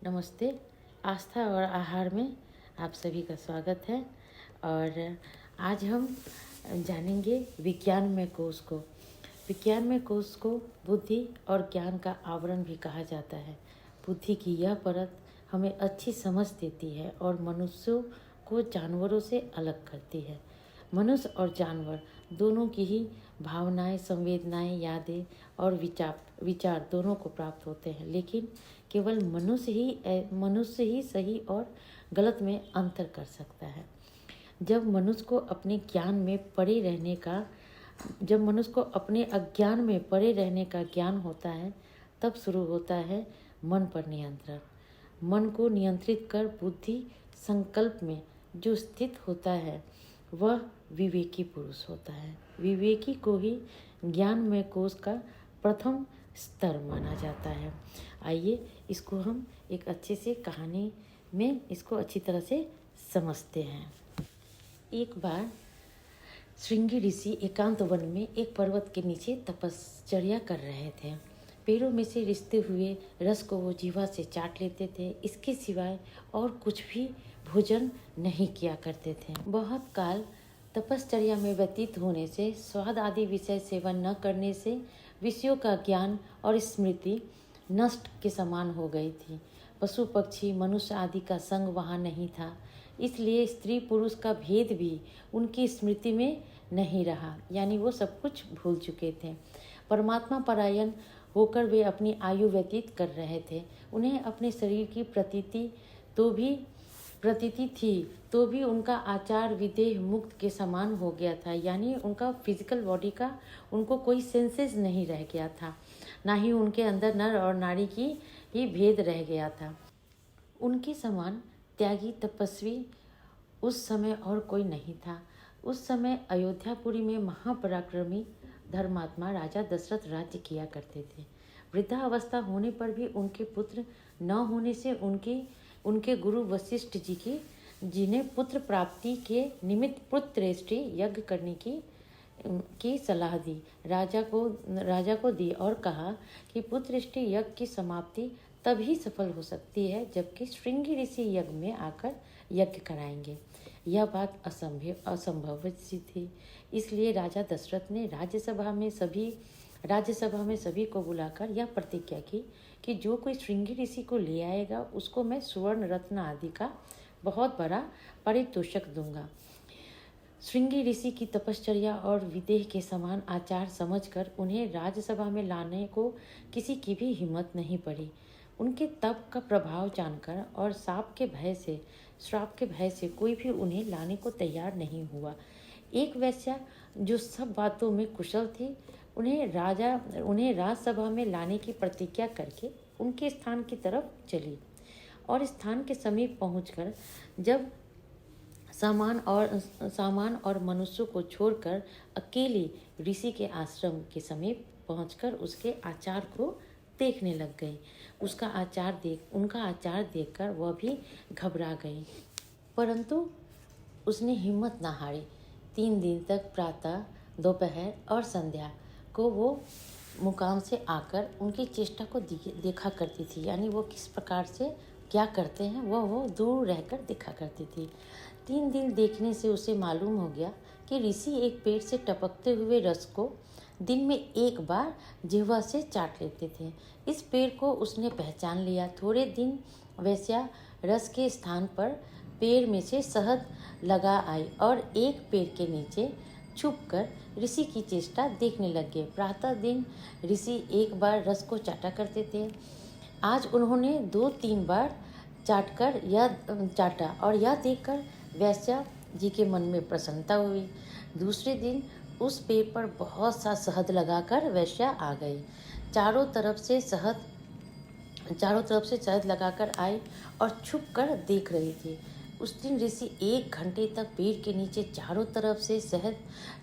नमस्ते। आस्था और आहार में आप सभी का स्वागत है। और आज हम जानेंगे विज्ञान में कोश को। विज्ञान में कोश को बुद्धि और ज्ञान का आवरण भी कहा जाता है। बुद्धि की यह परत हमें अच्छी समझ देती है और मनुष्यों को जानवरों से अलग करती है। मनुष्य और जानवर दोनों की ही भावनाएं, संवेदनाएं, यादें और विचार दोनों को प्राप्त होते हैं, लेकिन केवल मनुष्य ही सही और गलत में अंतर कर सकता है। जब मनुष्य को अपने अज्ञान में पड़े रहने का ज्ञान होता है, तब शुरू होता है मन पर नियंत्रण। मन को नियंत्रित कर बुद्धि संकल्प में जो स्थित होता है वह विवेकी पुरुष होता है। विवेकी को ही ज्ञान में कोश का प्रथम स्तर माना जाता है। आइए इसको हम एक अच्छे से कहानी में इसको अच्छी तरह से समझते हैं। एक बार श्रृंगी ऋषि एकांत वन में एक पर्वत के नीचे तपश्चर्या कर रहे थे। पेड़ों में से रिसते हुए रस को वो जीवा से चाट लेते थे। इसके सिवाय और कुछ भी भोजन नहीं किया करते थे। बहुत काल तपश्चर्या में व्यतीत होने से, स्वाद आदि विषय सेवन न करने से विषयों का ज्ञान और स्मृति नष्ट के समान हो गई थी। पशु पक्षी, मनुष्य आदि का संग वहाँ नहीं था, इसलिए स्त्री पुरुष का भेद भी उनकी स्मृति में नहीं रहा, यानी वो सब कुछ भूल चुके थे। परमात्मा परायण होकर वे अपनी आयु व्यतीत कर रहे थे। उन्हें अपने शरीर की प्रतीति थी तो भी उनका आचार विदेह मुक्त के समान हो गया था, यानी उनका फिजिकल बॉडी का उनको कोई सेंसेस नहीं रह गया था, ना ही उनके अंदर नर और नारी की ही भेद रह गया था। उनके समान त्यागी तपस्वी उस समय और कोई नहीं था। उस समय अयोध्यापुरी में महापराक्रमी धर्मात्मा राजा दशरथ राज्य किया करते थे। वृद्धावस्था होने पर भी उनके पुत्र न होने से उनके गुरु वशिष्ठ जी ने पुत्र प्राप्ति के निमित्त पुत्रेष्टि यज्ञ करने की सलाह दी। राजा को दी और कहा कि पुत्रेष्टि यज्ञ की समाप्ति तभी सफल हो सकती है जबकि श्रृंगी ऋषि यज्ञ में आकर यज्ञ कराएंगे। यह बात असंभव सी थी, इसलिए राजा दशरथ ने राज्यसभा में सभी को बुलाकर यह प्रतिज्ञा की कि जो कोई श्रृंगी ऋषि को ले आएगा उसको मैं सुवर्ण रत्न आदि का बहुत बड़ा पारितोषिक दूंगा। श्रृंगी ऋषि की तपश्चर्या और विदेह के समान आचार समझकर उन्हें राज्यसभा में लाने को किसी की भी हिम्मत नहीं पड़ी। उनके तप का प्रभाव जानकर और श्राप के भय से कोई भी उन्हें लाने को तैयार नहीं हुआ। एक वेश्या जो सब बातों में कुशल थी, उन्हें राजसभा में लाने की प्रतिज्ञा करके उनके स्थान की तरफ चली और स्थान के समीप पहुंचकर जब सामान और मनुष्यों को छोड़कर अकेली ऋषि के आश्रम के समीप पहुंचकर उसके आचार को देखने लग गई। उनका आचार देखकर वह भी घबरा गई, परंतु उसने हिम्मत न हारी। 3 दिन तक प्रातः, दोपहर और संध्या को वो मुकाम से आकर उनकी चेष्टा को देखा करती थी, यानी वो किस प्रकार से क्या करते हैं वो दूर रहकर देखा करती थी। 3 दिन देखने से उसे मालूम हो गया कि ऋषि एक पेड़ से टपकते हुए रस को दिन में एक बार जिह्वा से चाट लेते थे। इस पेड़ को उसने पहचान लिया। थोड़े दिन वैश्या रस के स्थान पर पेड़ में से शहद लगा आई और एक पेड़ के नीचे छुपकर ऋषि की चेष्टा देखने लग गए। प्रातः दिन ऋषि एक बार रस को चाटा करते थे, आज उन्होंने 2-3 बार चाटा और यह देखकर वैश्या जी के मन में प्रसन्नता हुई। दूसरे दिन उस पेड़ पर बहुत सा शहद लगाकर वैश्या आ गई। चारों तरफ से शहद लगाकर आई और छुप कर देख रही थी। उस दिन ऋषि 1 घंटे तक पेड़ के नीचे चारों तरफ से शहद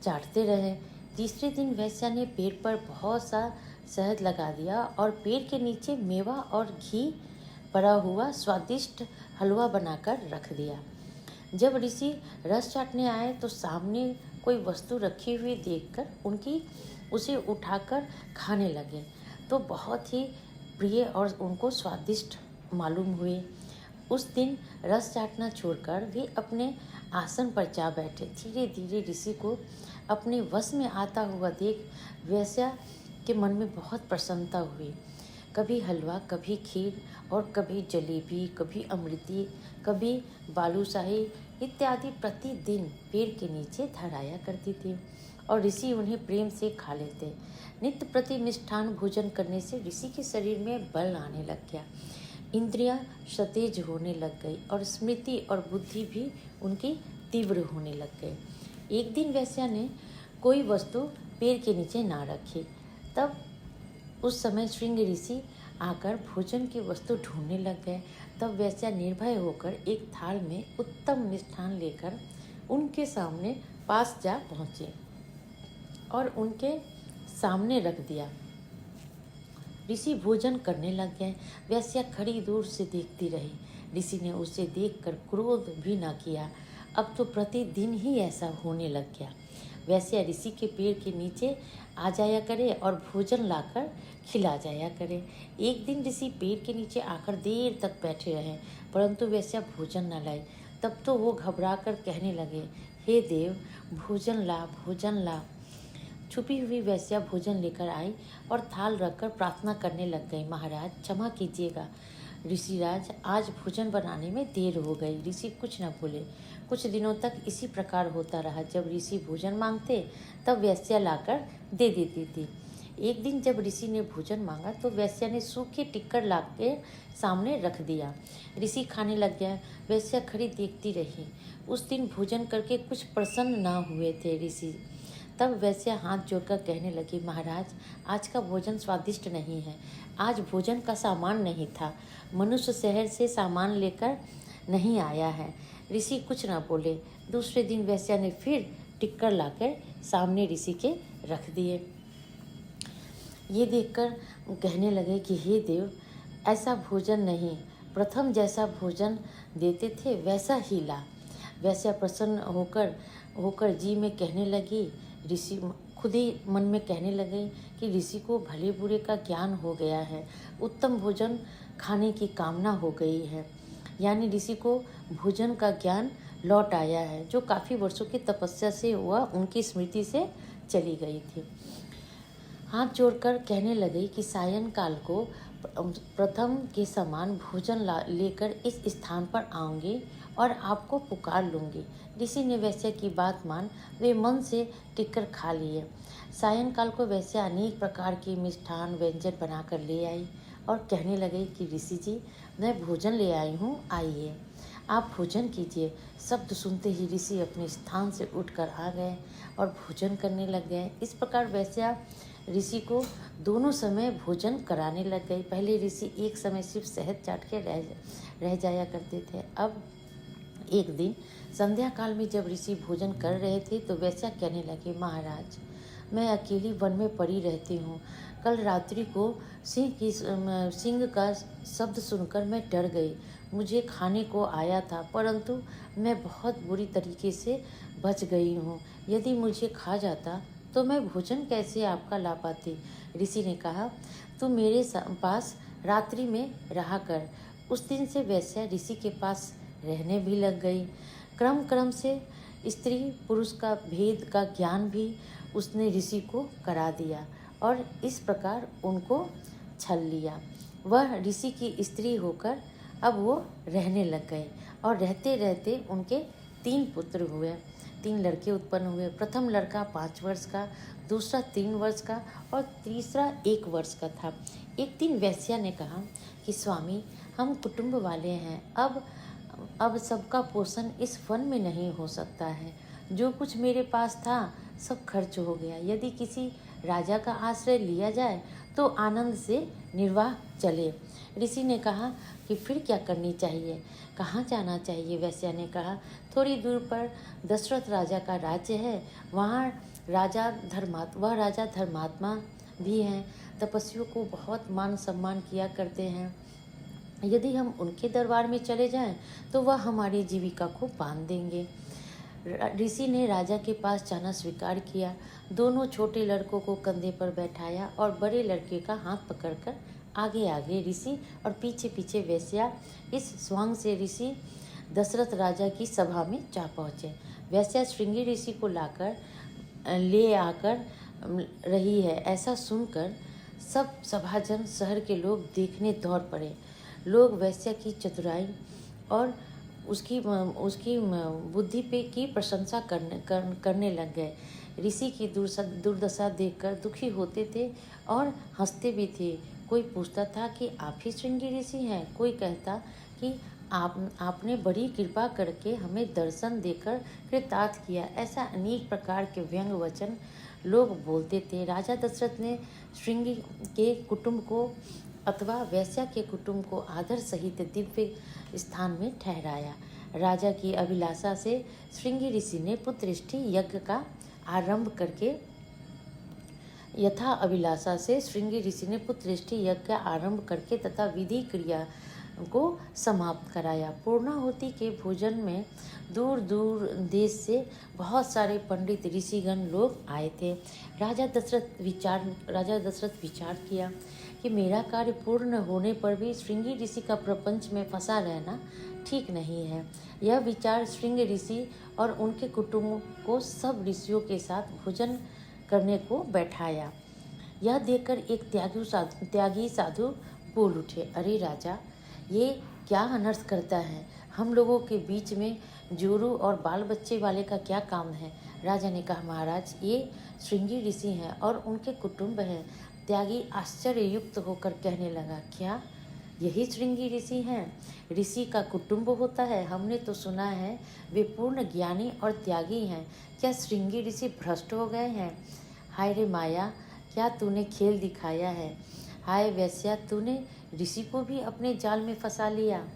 चाटते रहे। तीसरे दिन वैश्या ने पेड़ पर बहुत सा शहद लगा दिया और पेड़ के नीचे मेवा और घी पड़ा हुआ स्वादिष्ट हलवा बनाकर रख दिया। जब ऋषि रस चाटने आए तो सामने कोई वस्तु रखी हुई देखकर उसे उठाकर खाने लगे तो बहुत ही प्रिय और उनको स्वादिष्ट मालूम हुए। उस दिन रस चाटना छोड़कर वे अपने आसन पर जा बैठे। धीरे धीरे ऋषि को अपने वश में आता हुआ देख वैश्या के मन में बहुत प्रसन्नता हुई। कभी हलवा, कभी खीर और कभी जलेबी, कभी अमृति, कभी बालूशाही इत्यादि प्रतिदिन पेड़ के नीचे धराया करती थी और ऋषि उन्हें प्रेम से खा लेते। नित्य प्रति मिष्ठान भोजन करने से ऋषि के शरीर में बल आने लग गया। इंद्रियां सतेज होने लग गई और स्मृति और बुद्धि भी उनकी तीव्र होने लग गई। एक दिन वैश्या ने कोई वस्तु पेड़ के नीचे ना रखी। तब उस समय श्रृंग ऋषि आकर भोजन की वस्तु ढूंढने लग गए। तब वैश्या निर्भय होकर एक थाल में उत्तम मिष्ठान लेकर उनके सामने पास जा पहुँची और उनके सामने रख दिया। ऋषि भोजन करने लग गए। वैश्या खड़ी दूर से देखती रही। ऋषि ने उसे देखकर क्रोध भी न किया। अब तो प्रतिदिन ही ऐसा होने लग गया। वैश्या ऋषि के पेड़ के नीचे आ जाया करे और भोजन लाकर खिला जाया करे। एक दिन ऋषि पेड़ के नीचे आकर देर तक बैठे रहे, परंतु वैश्या भोजन न लाई। तब तो वो घबराकर कहने लगे, हे देव, भोजन ला, भोजन ला। छुपी हुई वैश्या भोजन लेकर आई और थाल रखकर प्रार्थना करने लग गई, महाराज क्षमा कीजिएगा, ऋषिराज आज भोजन बनाने में देर हो गई। ऋषि कुछ न बोले। कुछ दिनों तक इसी प्रकार होता रहा। जब ऋषि भोजन मांगते तब वैश्या लाकर दे देती थी। एक दिन जब ऋषि ने भोजन मांगा तो वैश्या ने सूखे टिक्कर लाकर सामने रख दिया। ऋषि खाने लग गया। वैश्या खड़ी देखती रही। उस दिन भोजन करके कुछ प्रसन्न ना हुए थे ऋषि। तब वैश्या हाथ जोड़कर कहने लगी, महाराज आज का भोजन स्वादिष्ट नहीं है। आज भोजन का सामान नहीं था। मनुष्य शहर से सामान लेकर नहीं आया है। ऋषि कुछ न बोले। दूसरे दिन वैश्या ने फिर टिक्कर लाकर सामने ऋषि के रख दिए। ये देखकर कहने लगे कि हे देव, ऐसा भोजन नहीं, प्रथम जैसा भोजन देते थे वैसा ही ला। वैश्या प्रसन्न होकर जी में कहने लगी, ऋषि खुद ही मन में कहने लगे कि ऋषि को भले बुरे का ज्ञान हो गया है, उत्तम भोजन खाने की कामना हो गई है। यानी ऋषि को भोजन का ज्ञान लौट आया है, जो काफ़ी वर्षों की तपस्या से वह उनकी स्मृति से चली गई थी। हाथ जोड़कर कहने लगे कि सायंकाल को प्रथम के समान भोजन लेकर इस स्थान पर आऊँगी और आपको पुकार लूँगी। ऋषि ने वैश्या की बात मान वे मन से टिक्कर खा लिए। सायंकाल को वैश्या अनेक प्रकार की मिष्ठान व्यंजन बनाकर ले आई और कहने लगे कि ऋषि जी, मैं भोजन ले आई हूँ, आइए आप भोजन कीजिए। शब्द सुनते ही ऋषि अपने स्थान से उठकर आ गए और भोजन करने लग गए। इस प्रकार वैश्या ऋषि को दोनों समय भोजन कराने लग गई। पहले ऋषि एक समय सिर्फ शहद चाट के रह जाया करते थे। अब एक दिन संध्या काल में जब ऋषि भोजन कर रहे थे तो वैश्या कहने लगे, महाराज मैं अकेली वन में पड़ी रहती हूँ। कल रात्रि को सिंह का शब्द सुनकर मैं डर गई। मुझे खाने को आया था, परंतु मैं बहुत बुरी तरीके से बच गई हूँ। यदि मुझे खा जाता तो मैं भोजन कैसे आपका ला पाती। ऋषि ने कहा, तू मेरे पास रात्रि में रहा कर। उस दिन से वैश्या ऋषि के पास रहने भी लग गई। क्रम क्रम से स्त्री पुरुष का भेद का ज्ञान भी उसने ऋषि को करा दिया और इस प्रकार उनको छल लिया। वह ऋषि की स्त्री होकर अब वो रहने लग गए और रहते रहते उनके 3 पुत्र हुए, 3 लड़के उत्पन्न हुए। प्रथम लड़का 5 वर्ष का, दूसरा 3 वर्ष का और तीसरा 1 वर्ष का था। एक दिन वैश्या ने कहा कि स्वामी, हम कुटुंब वाले हैं, अब सबका पोषण इस वन में नहीं हो सकता है। जो कुछ मेरे पास था सब खर्च हो गया। यदि किसी राजा का आश्रय लिया जाए तो आनंद से निर्वाह चले। ऋषि ने कहा कि फिर क्या करनी चाहिए, कहाँ जाना चाहिए। वैश्या ने कहा, थोड़ी दूर पर दशरथ राजा का राज्य है, वहाँ वह राजा धर्मात्मा भी हैं, तपस्वियों को बहुत मान सम्मान किया करते हैं। यदि हम उनके दरबार में चले जाएं तो वह हमारी जीविका को बांध देंगे। ऋषि ने राजा के पास जाना स्वीकार किया। दोनों छोटे लड़कों को कंधे पर बैठाया और बड़े लड़के का हाथ पकड़कर आगे आगे ऋषि और पीछे पीछे वैश्या इस स्वांग से ऋषि दशरथ राजा की सभा में जा पहुँचे। वैश्या श्रृंगी ऋषि को ले आकर रही है, ऐसा सुनकर सब सभाजन शहर के लोग देखने दौड़ पड़े। लोग वैश्या की चतुराई और उसकी बुद्धि पे की प्रशंसा करने लग गए। ऋषि की दुर्दशा देखकर दुखी होते थे और हंसते भी थे। कोई पूछता था कि आप ही श्रृंगी ऋषि हैं, कोई कहता कि आपने बड़ी कृपा करके हमें दर्शन देकर कृतार्थ किया। ऐसा अनेक प्रकार के व्यंग वचन लोग बोलते थे। राजा दशरथ ने श्रृंगी के कुटुंब को अथवा वैश्या के कुटुंब को आदर सहित दिव्य स्थान में ठहराया। राजा की अभिलाषा से श्रृंगी ऋषि ने पुत्रष्टि यज्ञ का आरंभ करके तथा विधि क्रिया को समाप्त कराया। पूर्णाहुति के भोजन में दूर दूर देश से बहुत सारे पंडित ऋषिगण लोग आए थे। राजा दशरथ विचार किया कि मेरा कार्य पूर्ण होने पर भी श्रृंगी ऋषि का प्रपंच में फंसा रहना ठीक नहीं है। यह विचार श्रृंगी ऋषि और उनके कुटुंब को सब ऋषियों के साथ भोजन करने को बैठाया। यह देखकर एक त्यागी साधु बोल उठे, अरे राजा, ये क्या अनर्थ करता है? हम लोगों के बीच में जोरू और बाल बच्चे वाले का क्या काम है? राजा ने कहा, महाराज, ये श्रृंगी ऋषि हैं और उनके कुटुंब हैं। त्यागी आश्चर्ययुक्त होकर कहने लगा, क्या यही श्रृंगी ऋषि हैं? ऋषि का कुटुंब होता है? हमने तो सुना है वे पूर्ण ज्ञानी और त्यागी हैं। क्या श्रृंगी ऋषि भ्रष्ट हो गए हैं? हाय रे माया, क्या तूने खेल दिखाया है? हाय वैश्या, तूने ऋषि को भी अपने जाल में फंसा लिया।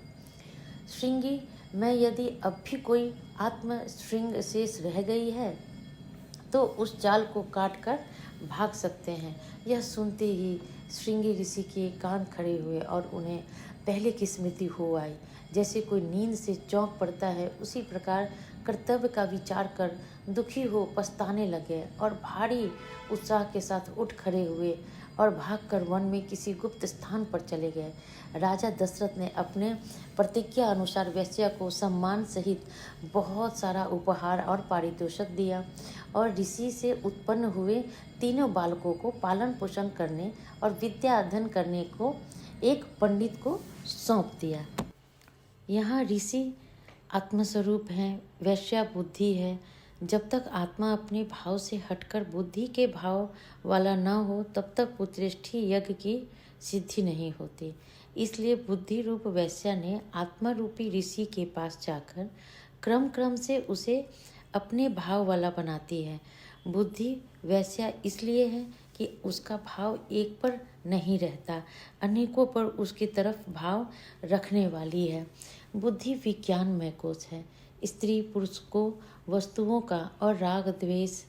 श्रृंगी में यदि अब भी कोई आत्म श्रृंग शेष रह गई है तो उस जाल को काट कर भाग सकते हैं। यह सुनते ही श्रृंगी ऋषि के कान खड़े हुए और उन्हें पहले की स्मृति हो आई। जैसे कोई नींद से चौंक पड़ता है, उसी प्रकार कर्तव्य का विचार कर दुखी हो पछताने लगे और भारी उत्साह के साथ उठ खड़े हुए और भागकर वन में किसी गुप्त स्थान पर चले गए। राजा दशरथ ने अपने प्रतिज्ञा अनुसार वैश्या को सम्मान सहित बहुत सारा उपहार और पारितोषिक दिया और ऋषि से उत्पन्न हुए तीनों बालकों को पालन पोषण करने और विद्या अध्ययन करने को एक पंडित को सौंप दिया। यहाँ ऋषि आत्मस्वरूप हैं, वैश्या बुद्धि है। जब तक आत्मा अपने भाव से हटकर बुद्धि के भाव वाला न हो तब तक पुत्रष्टि यज्ञ की सिद्धि नहीं होती। इसलिए बुद्धि रूप वैश्या ने आत्मा रूपी ऋषि के पास जाकर क्रम क्रम से उसे अपने भाव वाला बनाती है। बुद्धि वैश्या इसलिए है कि उसका भाव एक पर नहीं रहता, अनेकों पर उसकी तरफ भाव रखने वाली है। बुद्धि विज्ञानमय कोश है। स्त्री पुरुष को वस्तुओं का और राग द्वेष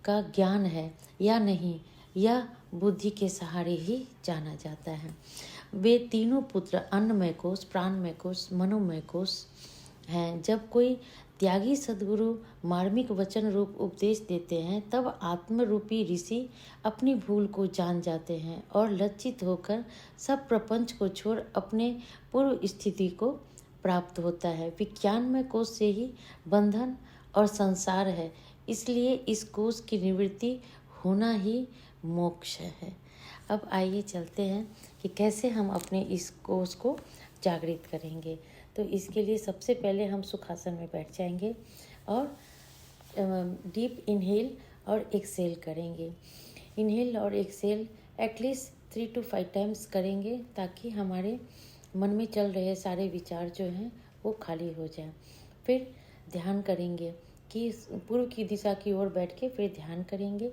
का ज्ञान है या नहीं, यह बुद्धि के सहारे ही जाना जाता है। वे तीनों पुत्र अन्नमय कोश, प्राणमय कोश, मनोमय कोश हैं। जब कोई त्यागी सद्गुरु मार्मिक वचन रूप उपदेश देते हैं तब आत्मरूपी ऋषि अपनी भूल को जान जाते हैं और लज्जित होकर सब प्रपंच को छोड़ अपने पूर्व स्थिति को प्राप्त होता है। विज्ञानमय कोश से ही बंधन और संसार है, इसलिए इस कोश की निवृत्ति होना ही मोक्ष है। अब आइए चलते हैं कि कैसे हम अपने इस कोश को जागृत करेंगे। तो इसके लिए सबसे पहले हम सुखासन में बैठ जाएंगे और डीप इनहेल और एक्सेल करेंगे। इनहेल और एक्सेल एटलीस्ट 3 to 5 टाइम्स करेंगे ताकि हमारे मन में चल रहे सारे विचार जो हैं वो खाली हो जाएं। फिर ध्यान करेंगे कि पूर्व की दिशा की ओर बैठ के फिर ध्यान करेंगे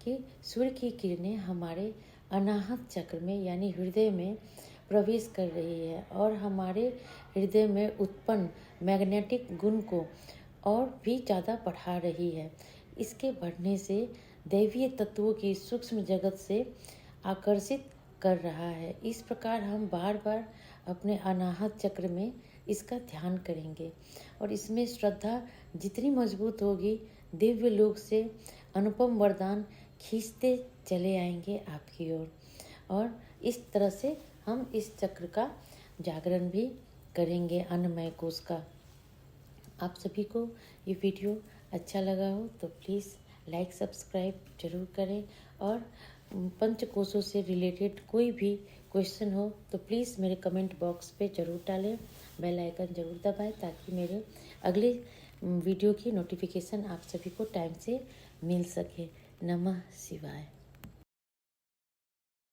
कि सूर्य की किरणें हमारे अनाहत चक्र में यानी हृदय में प्रवेश कर रही है और हमारे हृदय में उत्पन्न मैग्नेटिक गुण को और भी ज़्यादा बढ़ा रही है। इसके बढ़ने से दैवीय तत्वों की सूक्ष्म जगत से आकर्षित कर रहा है। इस प्रकार हम बार बार अपने अनाहत चक्र में इसका ध्यान करेंगे और इसमें श्रद्धा जितनी मजबूत होगी, दिव्य लोक से अनुपम वरदान खींचते चले आएंगे आपकी ओर। और इस तरह से हम इस चक्र का जागरण भी करेंगे, अन्नमय कोश का। आप सभी को ये वीडियो अच्छा लगा हो तो प्लीज़ लाइक सब्सक्राइब जरूर करें, और पंचकोशों से रिलेटेड कोई भी क्वेश्चन हो तो प्लीज़ मेरे कमेंट बॉक्स पे ज़रूर डालें। बेल आइकन ज़रूर दबाएं ताकि मेरे अगले वीडियो की नोटिफिकेशन आप सभी को टाइम से मिल सके। नमः शिवाय।